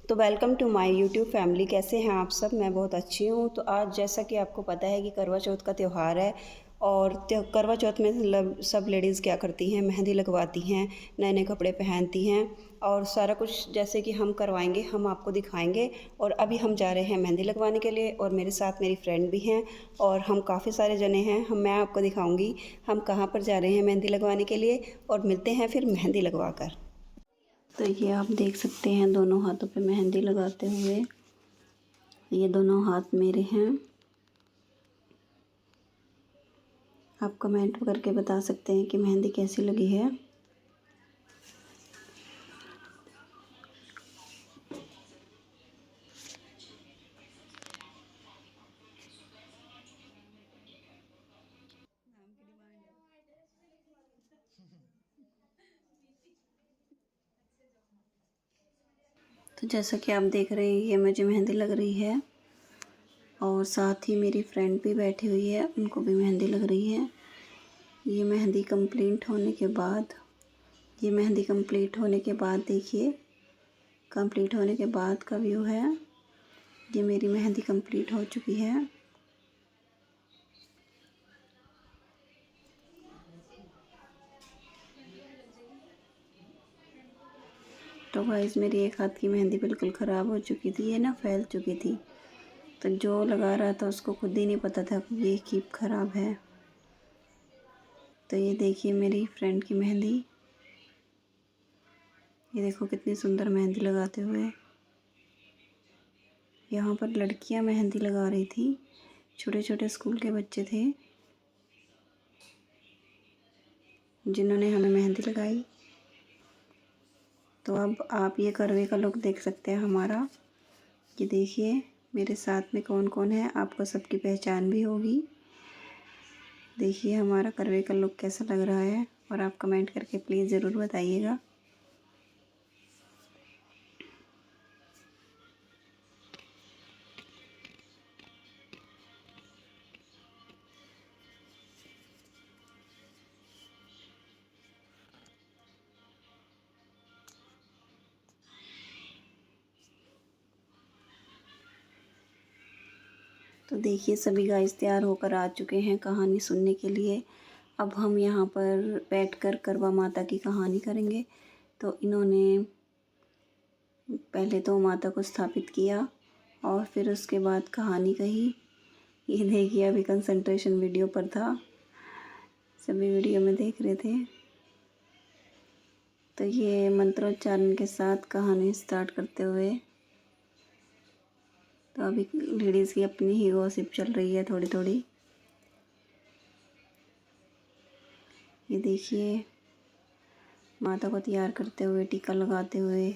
तो welcome to my YouTube family. कैसे हैं आप सब? मैं बहुत अच्छी हूँ। तो आज जैसा कि आपको पता है कि करवा चौथ का त्यौहार है और करवा चौथ में सब लेडीज़ क्या करती हैं, मेहंदी लगवाती हैं, नए नए कपड़े पहनती हैं और सारा कुछ जैसे कि हम करवाएंगे, हम आपको दिखाएंगे। और अभी हम जा रहे हैं मेहंदी लगवाने के लिए और मेरे साथ मेरी फ्रेंड भी हैं और हम काफ़ी सारे जने हैं। मैं आपको दिखाऊंगी हम कहाँ पर जा रहे हैं मेहंदी लगवाने के लिए और मिलते हैं फिर मेहंदी लगवा कर। तो ये आप देख सकते हैं दोनों हाथों पे मेहंदी लगाते हुए। ये दोनों हाथ मेरे हैं। आप कमेंट करके बता सकते हैं कि मेहंदी कैसी लगी है। तो जैसा कि आप देख रहे हैं, ये मुझे मेहंदी लग रही है और साथ ही मेरी फ्रेंड भी बैठी हुई है, उनको भी मेहंदी लग रही है। ये मेहंदी कंप्लीट होने के बाद देखिए, कंप्लीट होने के बाद का व्यू है। ये मेरी मेहंदी कंप्लीट हो चुकी है। तो गाइस, मेरी एक हाथ की मेहंदी बिल्कुल ख़राब हो चुकी थी, ये ना फैल चुकी थी। तो जो लगा रहा था उसको खुद ही नहीं पता था कि ये कीप ख़राब है। तो ये देखिए मेरी फ्रेंड की मेहंदी। ये देखो कितनी सुंदर मेहंदी लगाते हुए। यहाँ पर लड़कियां मेहंदी लगा रही थी, छोटे छोटे स्कूल के बच्चे थे जिन्होंने हमें मेहंदी लगाई। तो अब आप ये करवे का लुक देख सकते हैं हमारा। ये देखिए मेरे साथ में कौन कौन है, आपको सबकी पहचान भी होगी। देखिए हमारा करवे का लुक कैसा लग रहा है और आप कमेंट करके प्लीज़ ज़रूर बताइएगा। तो देखिए सभी गाइस तैयार होकर आ चुके हैं कहानी सुनने के लिए। अब हम यहाँ पर बैठकर करवा माता की कहानी करेंगे। तो इन्होंने पहले तो माता को स्थापित किया और फिर उसके बाद कहानी कही। ये देखिए अभी कंसंट्रेशन वीडियो पर था, सभी वीडियो में देख रहे थे। तो ये मंत्रोच्चारण के साथ कहानी स्टार्ट करते हुए। तो अभी लेडीज़ की अपनी ही गॉसिप चल रही है थोड़ी थोड़ी। ये देखिए माता को तैयार करते हुए, टीका लगाते हुए।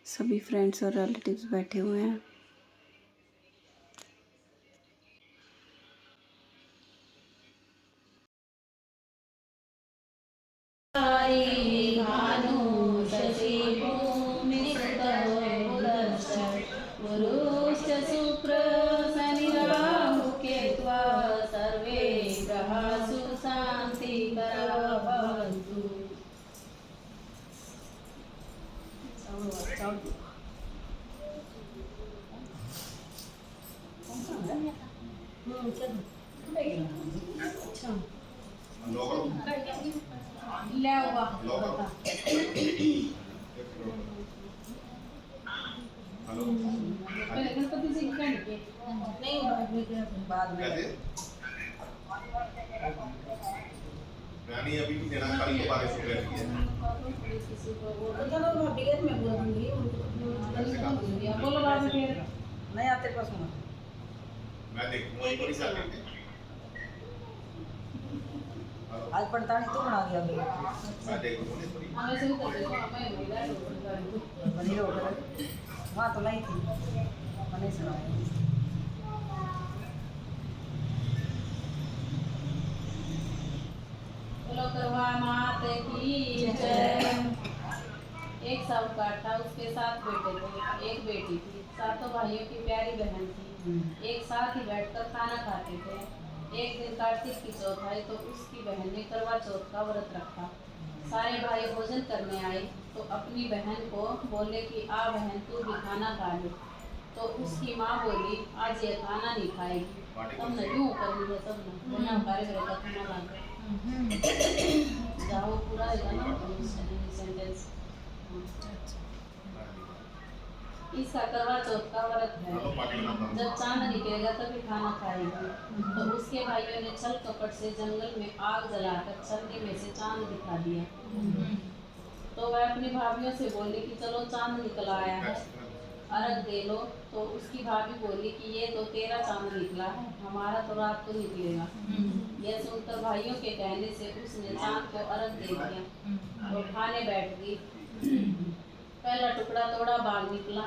सभी फ्रेंड्स और रिलेटिव्स बैठे हुए हैं। रानी अभी भी देना कल को बारिश हो रही है। तो चलो भाभी के मैं बोल दूंगी उनको, बोलो बाद में फिर नहीं आते पास में मैं देखूंगा एक बार साथ आज पड़ता नहीं तो बना दिया मैं देखूंगा हमें से तो बनी रो वहां तो नहीं थी मैंने सुनाया। बोलो करवा माता की जय। एक साहूकार था, उसके 7 बेटे थे, एक बेटी थी। 7 भाइयों की प्यारी बहन थी। एक साथ ही बैठकर खाना खाते थे। एक दिन कार्तिक की चौथ आई तो उसकी बहन ने करवा चौथ का व्रत रखा। सारे भाई भोजन करने आए तो अपनी बहन को बोले कि आ बहन तू भी खाना खा ले। तो उसकी माँ बोली आज ये खाना नहीं खाएगी, तब न यूँ कर लिया सब न बना कार्य का खाना ला जाओ पूरा है ना सेंटेंस। इसका करवा चौथ का व्रत है, जब चांद निकलेगा तभी खाना खाएगी। तो उसके भाइयों ने छल कपट से जंगल में आग जलाकर छन्नी में से चांद दिखा दिया। तो वह अपनी भाभीियों से बोली कि चलो चांद निकल आया है, अर्घ दे लो। तो उसकी भाभी बोली कि ये तो तेरा चांद निकला है, हमारा तो रात को निकलेगा। यह सुनकर भाइयों के कहने से उसने चांद को अर्घ दे दिया और खाने बैठ गई। पहला टुकड़ा तोड़ा बाघ निकला,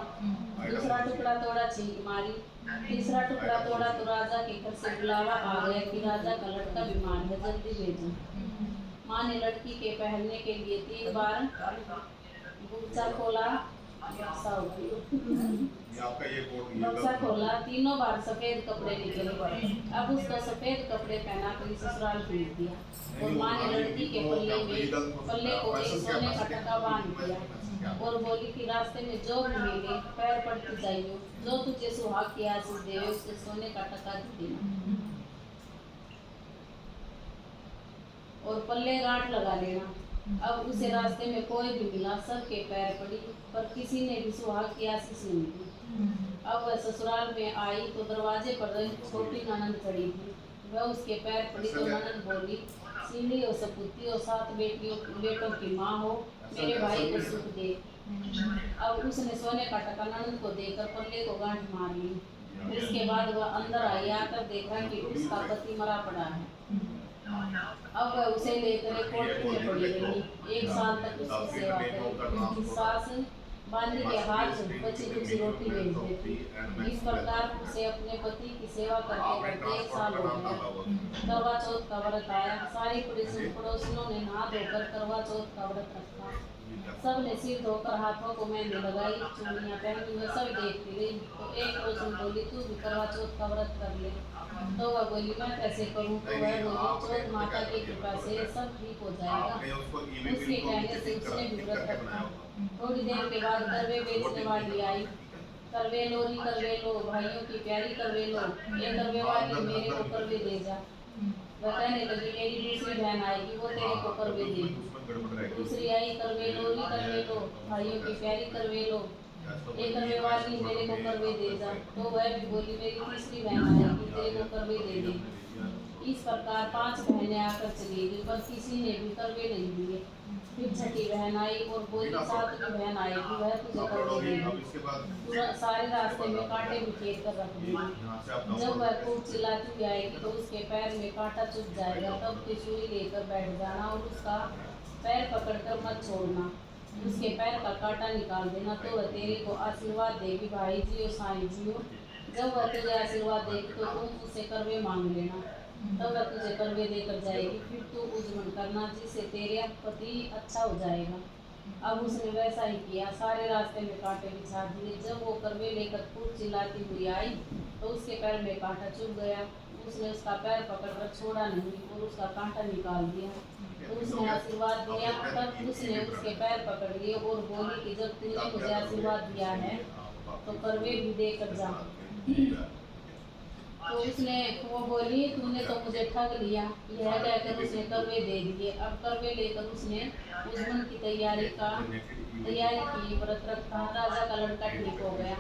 दूसरा टुकड़ा तोड़ा छींक मारी, तीसरा टुकड़ा तोड़ा तो राजा के घर से बुलावा आ गया कि राजा का लड़का बीमार है, जल्दी भेजो। माँ ने लड़की के पहनने के लिए 3 बार बक्सा खोला, बक्सा खोला, तीनों बार सफेद कपड़े निकले। अब उसको सफेद कपड़े पहना कर ससुराल भेज दिया और माँ ने लड़की के पल्ले को एक सोने का टका बांध दिया और बोली कि रास्ते में जो भी मिले पैर पड़ती जाइयो, जो तुझे सुहाग की आशीष देवे उसके सोने का टका दे देना और पल्ले गांठ लगा लेना। अब उसे रास्ते में कोई भी मिला, सबके पैर पड़ी, पर किसी ने भी सुहाग की आशीष नहीं दी। अब वह ससुराल में आई तो दरवाजे पर छोटी ननद खड़ी थी। वह उसके पैर पड़ी तो ननद बोली, सीली और सपूती और 7 बेटों की माँ हो, मेरे भाई को सुख दे। अब उसने सोने का टका ननद को देकर पल्ले को गांठ मार ली। उसके बाद वह अंदर आई, आकर देखा कि उसका पति मरा पड़ा है। अब वह उसे लेकर एक कोठरी में पड़ी रही। 1 साल तक उसकी सेवा करी। उसकी सास बांदी के हाथ बची कुछ रोटी भेज देती। इस प्रकार उसे अपने पति की सेवा करते करते 1 साल हो गया। करवा चौथ का व्रत आया। सारी पड़ोसियों ने नहा धोकर करवा चौथ का व्रत रखा। सब ने सिर धोकर हाथों को मेहंदी लगाई, चूड़ियां पहनी। वह सब देखती रही तो एक रोज बोली तू भी करवा चौथ का व्रत कर ले। तो वह बोली मैं कैसे करूं? तो वह बोली चौथ माता की कृपा से सब ठीक हो जाएगा। उसके कहने से उसने भी व्रत रखा। थोड़ी देर के बाद करवे बेचने वाली आई। करवे लो भाइयों की प्यारी करवे लो, ये करवे वाली मेरे को करवे दे जा। वह कहने लगी मेरी दूसरी बहन आएगी, वो तेरे को करवे देगी। दूसरी आई करवे लो भाइयों की प्यारी करवे लो, ये करवे वाली मेरे को करवे दे जा। तो वह भी बोली मेरी तीसरी बहन आएगी, तेरे को करवे दे देगी। इस प्रकार 5 बहनें आकर चली गई, पर किसी ने भी करवे नहीं दिए। फिर छठी बहन आई और बोली 7वीं बहन आएगी, वह तुझे करवे देगी। सारे रास्ते में कांटे बिखेर कर रख देगी। जब वह खूब चिल्लाती हुई आएगी तो उसके पैर में कांटा चुभ जाएगा, तब तू सुई लेकर बैठ जाना और उसका पैर पकड़कर मत छोड़ना। उसके पैर का कांटा निकाल देना तो वह तेरे को आशीर्वाद देगी, भाई जियो साईं जियो। जब वह तुझे आशीर्वाद देगी तो तुम उससे करवे मांग लेना, तब वह तुझे करवे देकर जाएगी। फिर तू उज्जवल करना जिससे तेरे पति अच्छा हो जाएगा। अब उसने वैसा ही किया। सारे रास्ते में कांटे बिछा दिए। जब वो करवे लेकर खूब चिल्लाती हुई आई तो उसके पैर में कांटा चुभ गया। उसने उसका पैर पकड़कर छोड़ा नहीं और उसका कांटा निकाल दिया। तो उसने आशीर्वाद दिया। तब उसने उसके पैर पकड़ लिए और बोली कि जब तूने मुझे आशीर्वाद दिया है तो करवे भी देकर जा। तो उसने वो बोली तूने तो मुझे ठग लिया। यह कहकर उसने करवे दे दिए। अब करवे लेकर उसने उज्जवल की तैयारी की, व्रत रखा। राजा का लड़का ठीक हो गया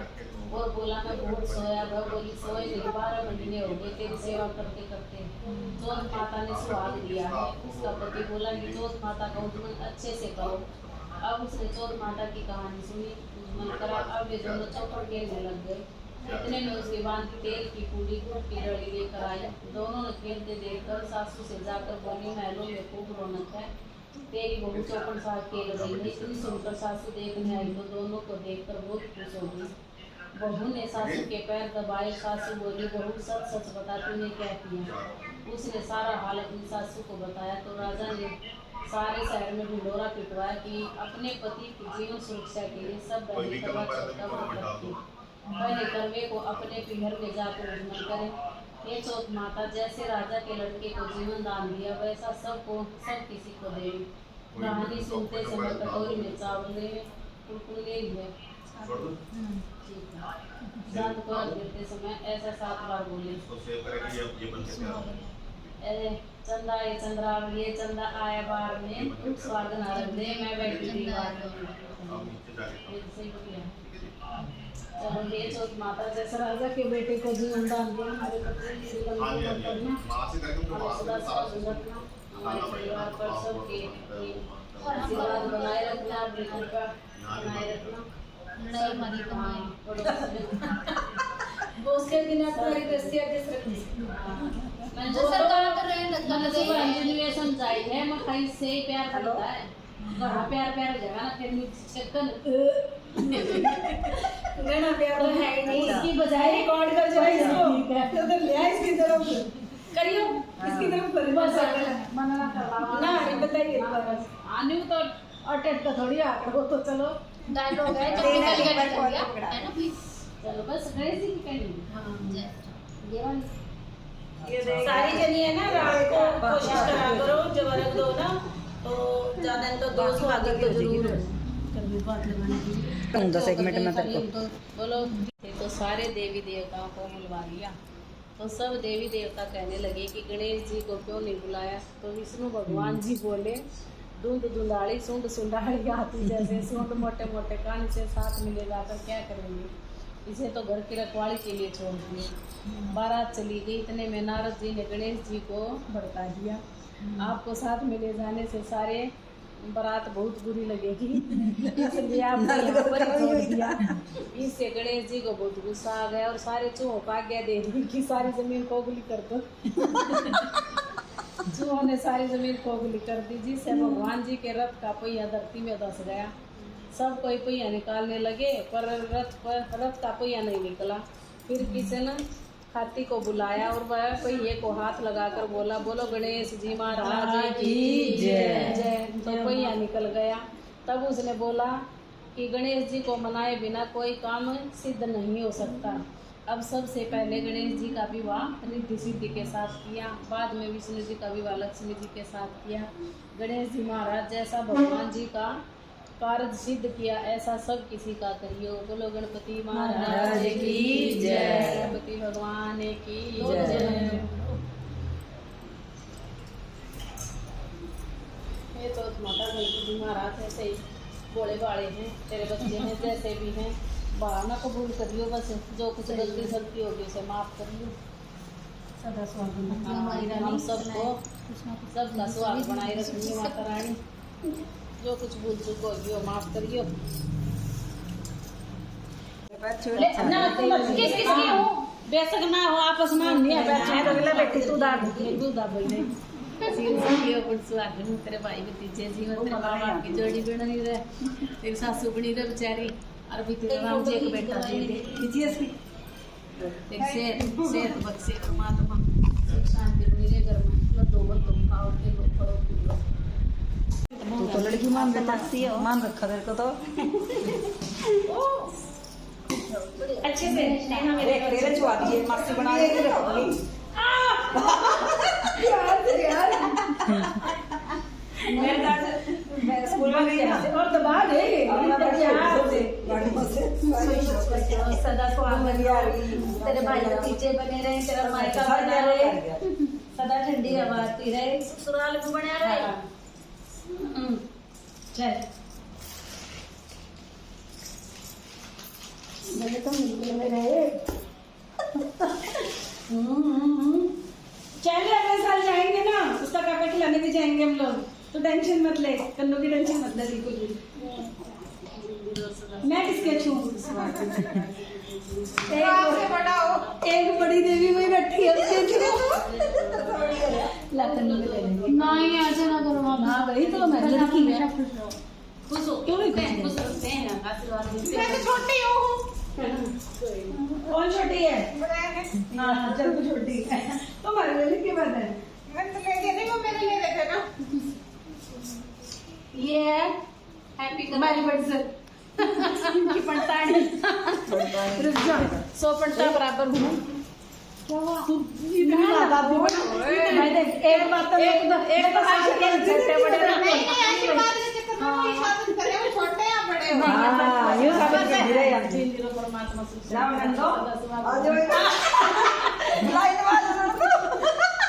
और बोला मैं बहुत सोया। वह बोली सोए नहीं, 12 महीने हो गए तेरी सेवा करते करते। चौथ माता ने सुहाग दिया है। उसका पति बोला कि चौथ माता का उज्जवल अच्छे से करो। अब उसने चौथ माता की कहानी सुनी, उज्जवल करा। अब वे दोनों चौपड़ खेलने लग गए। इतने में उसकी बांधी तेल की पूड़ी गुड़ की डली लेकर आई। दोनों ने खेलते देखकर सासू से जाकर बोली महलों में खूब रौनक है, तेरी बहू चौपड़ साथ खेल रही है। इतनी सुनकर सासू देखने आई तो दोनों को देखकर बहुत खुश हो गई। बहू ने सासू के पैर दबाए। सासू बोली बहू सच सच बता तूने क्या किया। उसने सारा हाल अपनी सासू को बताया तो राजा ने सारे शहर में ढिंढोरा पिटवाया कि अपने पति की जीवन सुरक्षा के लिए सब बहनें करवा चौथ का व्रत रखें। पहले करवे को अपने पीहर में जाकर विमल करें। ये चौथ माता जैसे राजा के लड़के को जीवन दान दिया वैसा सब किसी को दे। कहानी सुनते समय कटोरी में चावल ले कुलकुल ले हुए दांत को रख देते समय ऐसा 7 बार बोले। चंदा ये चंद्रा ये चंदा आया बार में स्वर्ग न रख दे मैं बैठी थी बार में। चलो ये चौथ माता जैसे राजा के बेटे को जीवन दान दिया हमारे हमारे परिवार पर सबके आशीर्वाद बनाए रखना कृपा बनाए रखना। उसके बिना तुम्हारी दस्तिया किस रखी सरकार कर रहे हैं समझाई है मैं कहीं से ही प्यार करता है बड़ा प्यार जगह ना फिर चक्कर गणा प्यार तो है ही नहीं इसकी बजाय रिकॉर्ड कर जो इसको तो ले आए इसकी तरफ करियो इसकी तरफ करियो बस मना करवा ना ये बताइए आने तो अटेट का थोड़ी आ वो तो चलो डायलॉग है चलो बस गणेश जी की कहानी ये वाली सारी जनी है ना रात को कोशिश करा करो जब रख दो ना तो ज्यादा तो 200 आगे तो जरूर कभी बात लगाने की 10 मिनट में तेरे को बोलो। तो सारे देवी देवताओं को बुलवा लिया तो सब देवी देवता कहने लगे कि गणेश जी को क्यों नहीं बुलाया। तो विष्णु भगवान जी बोले धुंध धुंधाड़ी सुंड सुंडाड़ी हाथी जैसे सुंड मोटे मोटे कान से साथ में ले जाकर क्या करेंगे, इसे तो घर की रखवाली के लिए छोड़ दिए। बारात चली गई, इतने में नारद जी ने गणेश जी को भड़का दिया। आपको साथ में ले जाने से सारे बारात बहुत बुरी लगेगी इसलिए आपने यहाँ पर ही छोड़ दिया। इससे गणेश जी को बहुत गुस्सा आ गया और सारे चूहों को आज्ञा दे दी कि सारी जमीन कोगली कर दो चूहों ने सारी जमीन कोगली कर दी जिससे भगवान जी के रथ का पहिया धरती में धंस गया। सब कोई पहिया निकालने लगे पर रथ का पहिया नहीं निकला। फिर किसी ने हाथी को बुलाया और वह पहिए को हाथ लगाकर बोला बोलो गणेश जी महाराज की जय जय। तो पहिया निकल गया। तब उसने बोला कि गणेश जी को मनाए बिना कोई काम सिद्ध नहीं हो सकता। अब सबसे पहले गणेश जी का विवाह रिद्धि सिद्धि के साथ किया, बाद में विष्णु जी का विवाह लक्ष्मी जी के साथ किया। गणेश जी महाराज जैसा भगवान जी का कार्य सिद्ध किया ऐसा सब किसी का करियो। बोलो गणपति महाराज की जय, गणपति भगवान की जय। ये तो माता गणपति महाराज ऐसे ही बोले बाड़े हैं, तेरे बच्चे हैं जैसे भी हैं, बहाना कबूल करियो, बस जो कुछ गलती सलती होगी उसे माफ करियो। सदा स्वागत हम सबको सबका स्वागत बनाए रखिए माता रानी। जो कुछ भूल चूक होगी वो माफ करियो। बेशक ना हो आपस में नहीं है बेटी तू दाद बोल रही तेरे भाई भतीजे जीवन तेरे माँ बाप की जोड़ी बनी रहे, तेरी सासू बनी रहे बेचारी और भी तेरे राम जी एक बेटा दे दे सेहत बख्शे परमात्मा शांति मेरे घर में दो बल तुम खाओ के लोग करो। तू तो लड़की मान मान रखा तेरे को तो अच्छे से तेरे छुआ दिए मासी बना के रखोगी मैं स्कूल में गई और दबा दे सदा स्वागत तेरे भाई भतीजे बने रहे, तेरा मायका बना रहे, सदा ठंडी हवा आती रहे, ससुराल भी बना रहे। चल मैंने तो मिलने में रहे। चल अगले साल जाएंगे ना, उसका काका खिलाने भी जाएंगे हम लोग, तो टेंशन मत ले, कन्नू की टेंशन मत ले बिल्कुल भी। मैं किसके छू एक बड़ी देवी वही बैठी है नहीं ऐसे ना करो। हाँ भाई तो मैं लड़की है खुश हो क्यों नहीं खुश रखते हैं आशीर्वाद देते हैं। मैं तो छोटी हूँ। कौन छोटी है? हाँ चल तू छोटी है। तुम्हारे लिए की बात है? मैं तो लेके नहीं, वो मेरे लिए देखे ना। ये है हैप्पी हमारी बड़ी सर इनकी पंटाणी 100 पंटा बराबर हूँ। क्या हुआ? मैं देख एक बात तो एक तो छोटे बड़े ये साबित कर रहे हैं जिन दिनों परमात्मा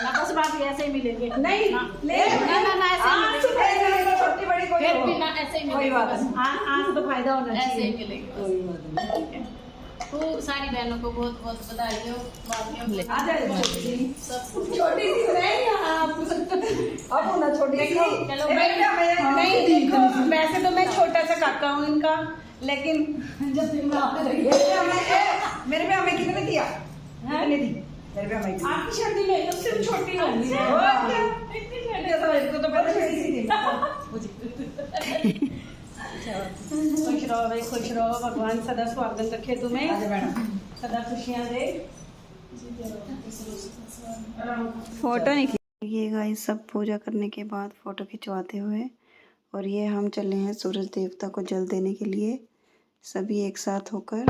ना बस बात ऐसे ही मिलेंगे नहीं ना ऐसे मिलेंगे छोटी बड़ी कोई फिर भी ना ऐसे ही मिलेंगे आज तो फायदा होना चाहिए ऐसे ही मिलेंगे तो सारी बहनों को बहुत बहुत बधाई हो सब छोटी सी नहीं अब ना छोटी सी चलो नहीं देखो वैसे तो मैं छोटा सा काका हूँ इनका लेकिन जब मेरे पे हमें कितने दिया कितने दी मेरे पे हमें आपकी शादी में तो सिर्फ छोटी होनी है तो पता छोटी सी थी खुश रहो भाई खुश रहो भगवान सदा स्वागत रखे तुम्हें सदा खुशियां दे फोटो नहीं ये गाइस सब पूजा करने के बाद फ़ोटो खिंचवाते हुए और ये हम चले हैं सूरज देवता को जल देने के लिए सभी एक साथ होकर।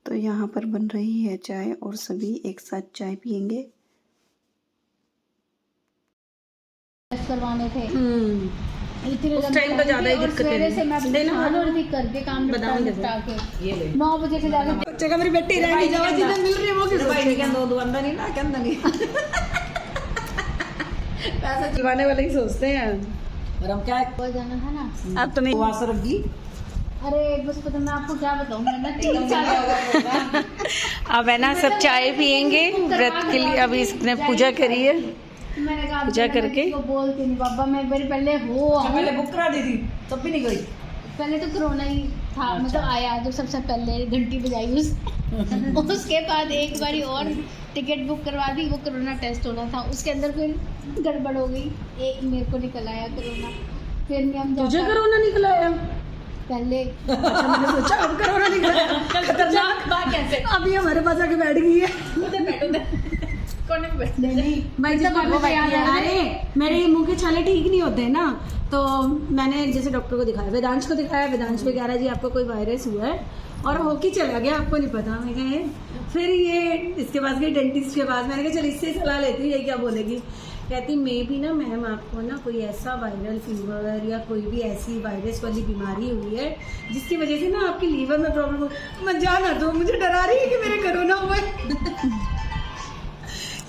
तो यहाँ पर बन रही है चाय और सभी एक साथ चाय पियेंगे। करवाने थे उस टाइम तो ज्यादा ही दिक्कत है से मैं करके काम निपटा के 9 बजे से जाके जगह मेरी बेटी रहने जाओ जिधर मिल रही है वो किस भाई ने कहंदा दो अंदर नहीं ना कहंदा नहीं पैसा चलवाने वाले ही सोचते हैं और हम क्या हो जाना था ना अब तो मैं वासर रखी अरे बस पता मैं आपको क्या बताऊँ, मैं ना 3 साल अब है ना सब चाय पियेंगे व्रत के लिए। अभी इसने पूजा करी है, मैंने कहा पूजा करके को बोलती नहीं बाबा, मैं बारी पहले हो पहले बुक करा दी थी तब भी नहीं गई। पहले तो कोरोना ही था, मतलब आया तो सबसे पहले घंटी बजाई उसके बाद एक बारी और टिकट बुक करवा दी, वो कोरोना टेस्ट होना था, उसके अंदर फिर गड़बड़ हो गई, एक मेरे को निकल आया कोरोना, फिर हम तुझे कोरोना निकला है? पहले अच्छा मैंने सोचा अब कोरोना निकला है, खतरनाक बात कैसे अभी हमारे पास आके बैठ गई है। नहीं भाई जिसको वो बैठी है, अरे मेरे मुंह के छाले ठीक नहीं होते ना, तो मैंने जैसे डॉक्टर को दिखाया, वेदांश को दिखाया, वेदांश भी कह रहा है जी आपको कोई वायरस हुआ है और होके चला गया, आपको नहीं पता। मैं कहा फिर ये इसके पास गई डेंटिस्ट के पास, मैंने कहा चल इससे सलाह लेती हूँ, ये क्या बोलेगी। कहती मे भी ना मैम आपको ना कोई ऐसा वायरल फीवर या कोई भी ऐसी वायरस वाली बीमारी हुई है जिसकी वजह से ना आपकी लीवर में प्रॉब्लम हो। मैं जाना तो मुझे डरा रही है कि मेरे कोरोना हुआ है।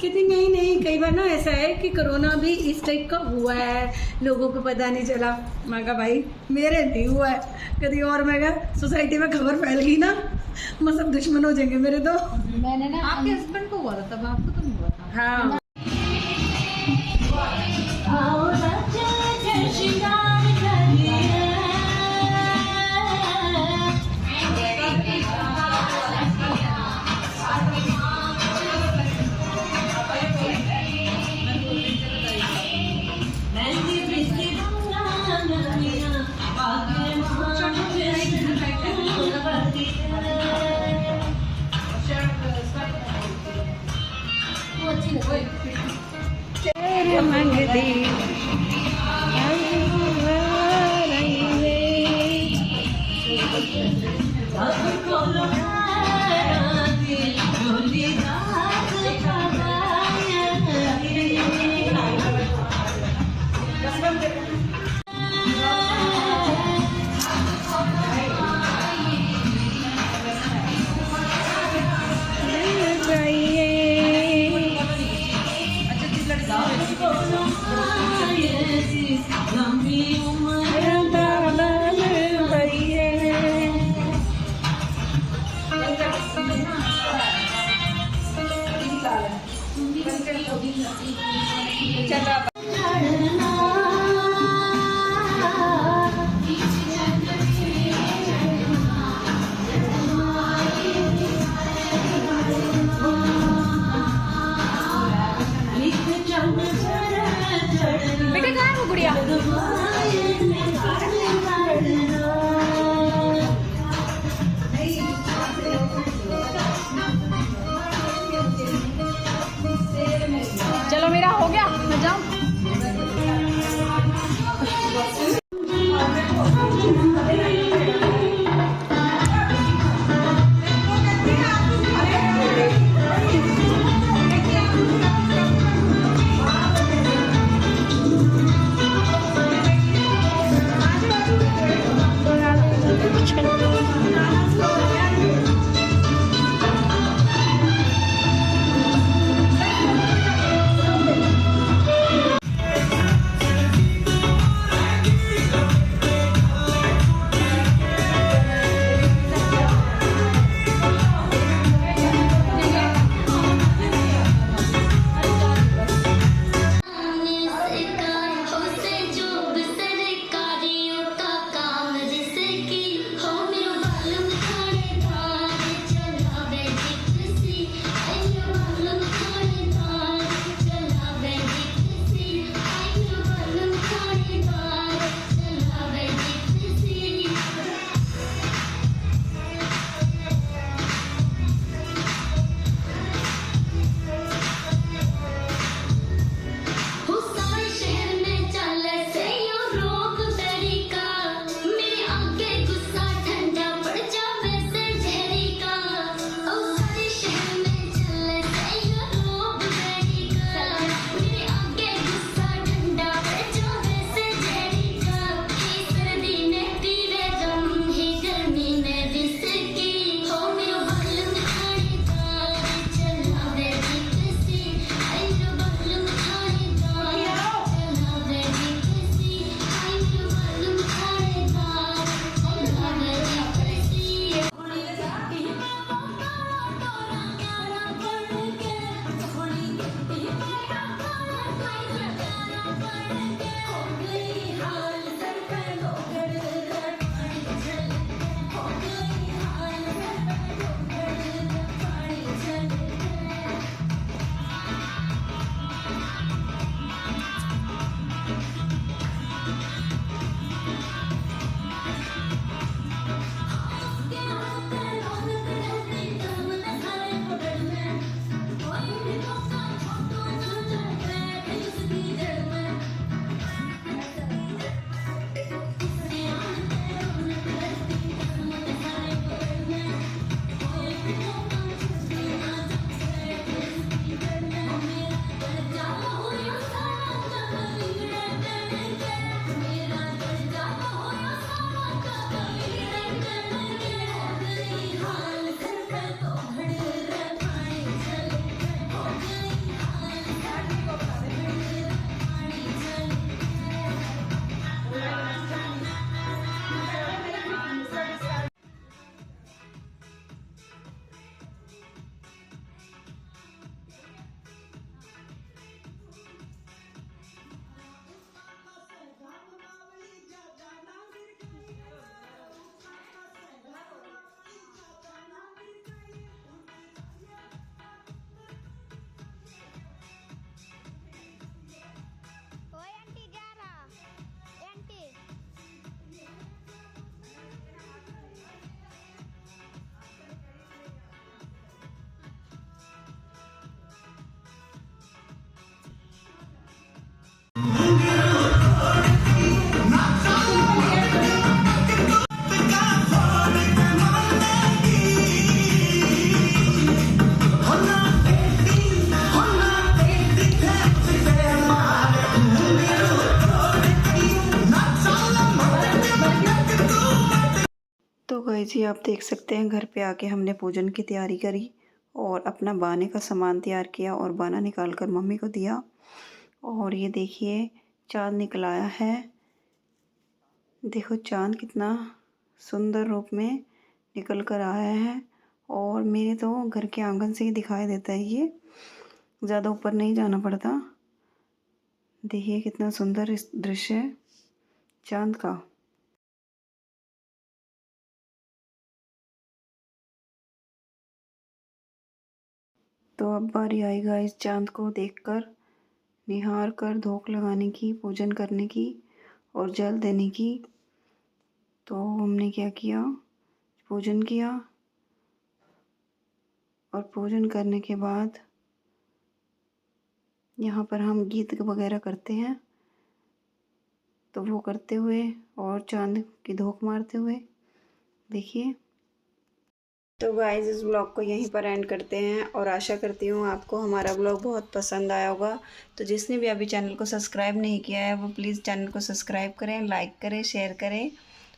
कहती नहीं नहीं, कई बार ना ऐसा है कि कोरोना भी इस टाइप का हुआ है, लोगों को पता नहीं चला। मैं कहा भाई मेरे नहीं हुआ है। कभी और मैं कहा सोसाइटी में खबर फैल गई ना, मैं सब दुश्मन हो जाएंगे मेरे तो। मैंने ना आपके हस्बैंड को हुआ था तब, आपको तो नहीं हुआ था। हाँ बेटा कहाँ है वो गुड़िया? चलो मेरा हो गया, मैं जाऊँ। गाइस जी आप देख सकते हैं घर पे आके हमने पूजन की तैयारी करी और अपना बाने का सामान तैयार किया और बाना निकाल कर मम्मी को दिया। और ये देखिए चाँद निकल आया है। देखो चाँद कितना सुंदर रूप में निकल कर आया है और मेरे तो घर के आंगन से ही दिखाई देता है। ये ज़्यादा ऊपर नहीं जाना पड़ता। देखिए कितना सुंदर इस दृश्य है चाँद का। तो अब बारी आई गाइस चाँद को देखकर निहार कर धूप लगाने की, पूजन करने की और जल देने की। तो हमने क्या किया, पूजन किया और पूजन करने के बाद यहाँ पर हम गीत वगैरह करते हैं, तो वो करते हुए और चाँद की धूप मारते हुए देखिए। तो गाइस इस ब्लॉग को यहीं पर एंड करते हैं और आशा करती हूँ आपको हमारा ब्लॉग बहुत पसंद आया होगा। तो जिसने भी अभी चैनल को सब्सक्राइब नहीं किया है वो प्लीज़ चैनल को सब्सक्राइब करें, लाइक करें, शेयर करें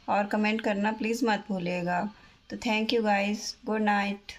और कमेंट करना प्लीज़ मत भूलिएगा। तो thank you guys, good night.